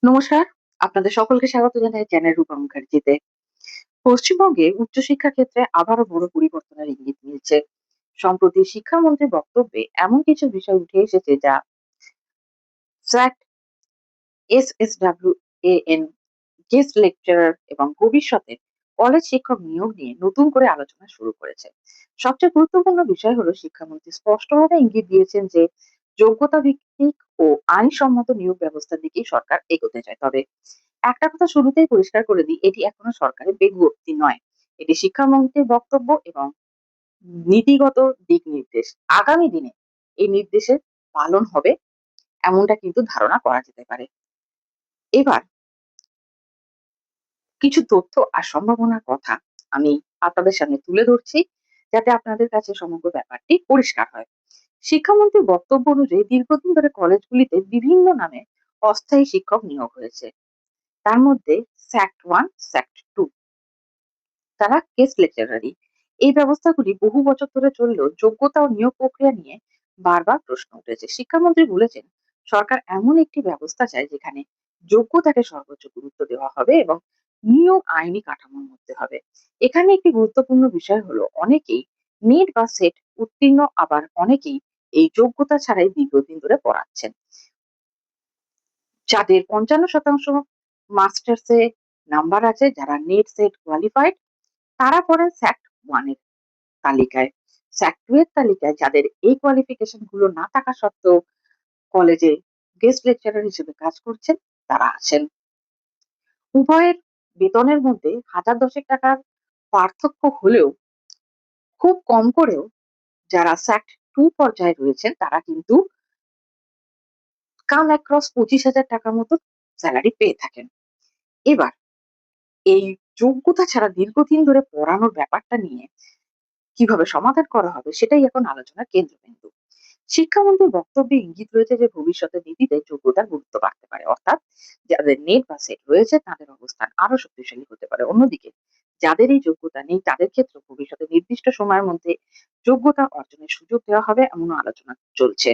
নমস্কার, আপনাদের সকলকে স্বাগত জানাই চ্যানেল রূপা মুখার্জিতে। পশ্চিমবঙ্গে উচ্চশিক্ষা ক্ষেত্রে আবারও বড় পরিবর্তনের ইঙ্গিত মিলছে। সম্প্রতি শিক্ষামন্ত্রীর বক্তব্যে এমন কিছু বিষয় উঠে এসেছে যা স্যাট, এসএসডব্লিউএএন, গেস্ট লেকচারার এবং ভবিষ্যতে কলেজ শিক্ষক নিয়োগ নিয়ে নতুন করে আলোচনা শুরু করেছে। সবচেয়ে গুরুত্বপূর্ণ বিষয় হলো শিক্ষামন্ত্রী স্পষ্টভাবে ইঙ্গিত দিয়েছেন যে যোগ্যতা ভিত্তিক ও আইনসম্মত নিয়োগ ব্যবস্থার দিকেই সরকার এগোতে চায়। তবে একটা কথা শুরুতেই পরিষ্কার করে দিই, এটি এখনো সরকারের বিজ্ঞপ্তি নয়। এটি শিক্ষামন্ত্রীর বক্তব্য এবং নীতিগত দিক নির্দেশ। আগামী দিনে এই নির্দেশের পালন হবে এমনটা কিন্তু ধারণা করা যেতে পারে। এবার কিছু তথ্য আর সম্ভাবনার কথা আমি আপনাদের সামনে তুলে ধরছি, যাতে আপনাদের কাছে সমগ্র ব্যাপারটি পরিষ্কার হয়। শিক্ষামন্ত্রীর বক্তব্য অনুযায়ী দীর্ঘদিন ধরে কলেজগুলিতে বিভিন্ন নামে অস্থায়ী শিক্ষক নিয়োগ হয়েছে। তার মধ্যে স্যাক্ট 1, স্যাক্ট 2, তারা গেস্ট লেকচারারই। এই ব্যবস্থাগুলি বহু বছর ধরে চললেও যোগ্যতা ও নিয়োগ প্রক্রিয়া নিয়ে বারবার প্রশ্ন উঠেছে। শিক্ষামন্ত্রী বলেছেন, সরকার এমন একটি ব্যবস্থা চায় যেখানে যোগ্যতাকে সর্বোচ্চ গুরুত্ব দেওয়া হবে এবং নিয়োগ আইনি কাঠামোর মধ্যে হবে। এখানে একটি গুরুত্বপূর্ণ বিষয় হলো অনেকেই নেট বা সেট উত্তীর্ণ, আবার অনেকেই এই যোগ্যতা ছাড়াই দীর্ঘদিন ধরে পড়াচ্ছেন। যাদের ৫৫% মাস্টার্সে নাম্বার আছে, যারা নেট সেট কোয়ালিফাইড, তারা পড়েন স্যাক্ট 1 এর তালিকায়। স্যাক্ট 2 এর তালিকায় যাদের এই কোয়ালিফিকেশন গুলো না থাকা সত্ত্বেও কলেজে গেস্ট লেকচারার হিসেবে কাজ করছেন, তারা আছেন। উভয়ের বেতনের মধ্যে হাজার দশেক টাকার পার্থক্য হলেও খুব কম করেও যারা স্যাক্ট 2 পর্যায়ে রয়েছেন তারা কিন্তু কাম অ্যাক্রস ২৫,০০০ টাকার মতো স্যালারি পেয়ে থাকেন। এবার এই যোগ্যতা ছাড়া দীর্ঘদিন ধরে পড়ানোর ব্যাপারটা নিয়ে কিভাবে সমাধান করা হবে সেটাই এখন আলোচনার কেন্দ্রবিন্দু। শিক্ষামন্ত্রীর বক্তব্যে ইঙ্গিত রয়েছে যে ভবিষ্যতে নীতিতে যোগ্যতার গুরুত্ব বাড়তে পারে, অর্থাৎ যাদের নেট বা সেট রয়েছে তাদের অবস্থান আরো শক্তিশালী হতে পারে। অন্যদিকে যাদের এই যোগ্যতা নেই তাদের ক্ষেত্রে ভবিষ্যতে নির্দিষ্ট সময়ের মধ্যে যোগ্যতা অর্জনের সুযোগ দেওয়া হবে এমন আলোচনা চলছে।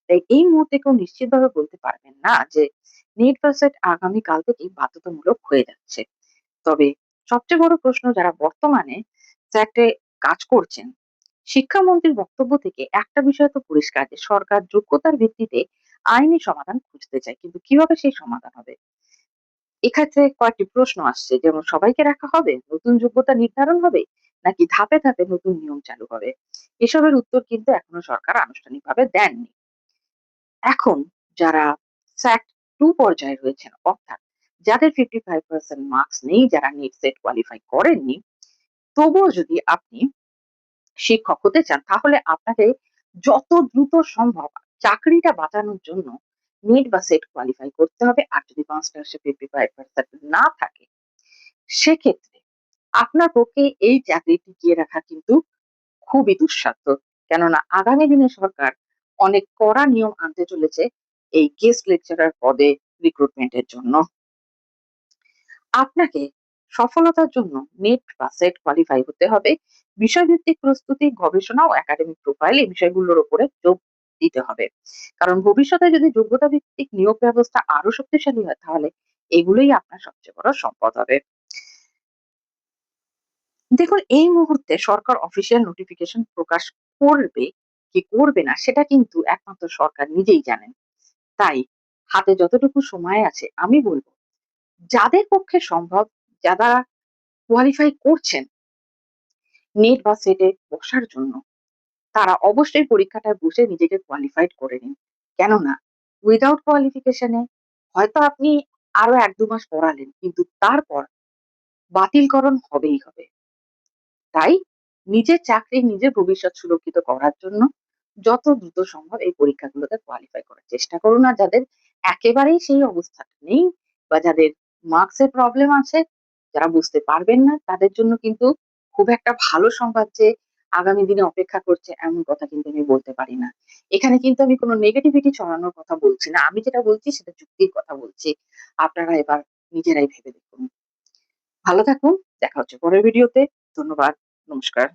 তাই এই মুহূর্তে কেউ নিশ্চিতভাবে বলতে পারবেন না যে নেট বা সেট আগামী কাল থেকেই বাধ্যতামূলক হয়ে যাচ্ছে। তবে সবচেয়ে বড় প্রশ্ন, যারা বর্তমানে স্যাটে কাজ করছেন, শিক্ষামন্ত্রীর বক্তব্য থেকে একটা বিষয় তো পরিষ্কার যে সরকার যোগ্যতার ভিত্তিতে আইনি সমাধান খুঁজতে চায়, কিন্তু কিভাবে সেই সমাধান হবে? এক্ষেত্রে কয়েকটি প্রশ্ন আসছে, যেমন সবাইকে রাখা হবে, নতুন যোগ্যতা নির্ধারণ হবে, নাকি ধাপে ধাপে নতুন নিয়ম চালু হবে? এসবের উত্তর কিন্তু এখনো সরকার আনুষ্ঠানিকভাবে দেননি। এখন যারা স্যাট 2 পর্যায়ে রয়েছেন, অর্থাৎ যাদের 55% মার্কস নেই, যারা নেট সেট কোয়ালিফাই করেননি, তবুও যদি আপনি শিক্ষক হতে চান তাহলে আপনাকে যত দ্রুত সম্ভব চাকরিটা বাঁচানোর জন্য নেট বা সেট কোয়ালিফাই করতে হবে। আর যদি মাস্টার্সে 55% না থাকে, সেক্ষেত্রে আপনার পক্ষে এই চাকরি টিকিয়ে রাখা কিন্তু খুবই দুঃসাধ্য। কেননা আগামী দিনে সরকার অনেক কড়া নিয়ম আনতে চলেছে এই গেস্ট লেকচারার পদে রিক্রুটমেন্টের জন্য। আপনাকে সফলতার জন্য নেট বা সেট কোয়ালিফাই হতে হবে। বিষয়ভিত্তিক প্রস্তুতি, গবেষণা ও একাডেমিক প্রোফাইল এই বিষয়গুলোর উপরে জোর দিতে হবে। কারণ ভবিষ্যতে যদি যোগ্যতা ভিত্তিক নিয়োগ ব্যবস্থা আরো শক্তিশালী হয় তাহলে এগুলোই আপনার সবচেয়ে বড় সম্পদ হবে। দেখুন, এই মুহূর্তে সরকার অফিসিয়াল নোটিফিকেশন প্রকাশ করবে কি করবে না সেটা কিন্তু একমাত্র সরকার নিজেই জানেন। তাই হাতে যতটুকু সময় আছে আমি বলব, যাদের পক্ষে সম্ভব, যারা কোয়ালিফাই করছেন নেট বা সেটে বসার জন্য, তারা অবশ্যই পরীক্ষাটায় বসে নিজেকে কোয়ালিফাইড করে নিন। কেননা উইদাউট কোয়ালিফিকেশনে হয়তো আপনি আরো ১-২ মাস পড়ালেন, কিন্তু তারপর বাতিলকরণ হবেই হবে। তাই নিজের চাকরি, নিজের ভবিষ্যৎ সুরক্ষিত করার জন্য যত দ্রুত সম্ভব এই পরীক্ষাগুলোতে কোয়ালিফাই করার চেষ্টা করুন। আর যাদের একেবারেই সেই অবস্থাটা নেই বা যাদের মার্কসের প্রবলেম আছে, যারা বুঝতে পারবেন না, তাদের জন্য কিন্তু খুব একটা ভালো সংবাদ যে আগামী দিনে অপেক্ষা করছে এমন কথা কিন্তু আমি বলতে পারি না। এখানে কিন্তু আমি কোনো নেগেটিভিটি ছড়ানোর কথা বলছি না। আমি যেটা বলছি সেটা যুক্তির কথা বলছি। আপনারা এবার নিজেরাই ভেবে দেখুন। ভালো থাকুন। দেখা হচ্ছে পরের ভিডিওতে। ধন্যবাদ। নমস্কার।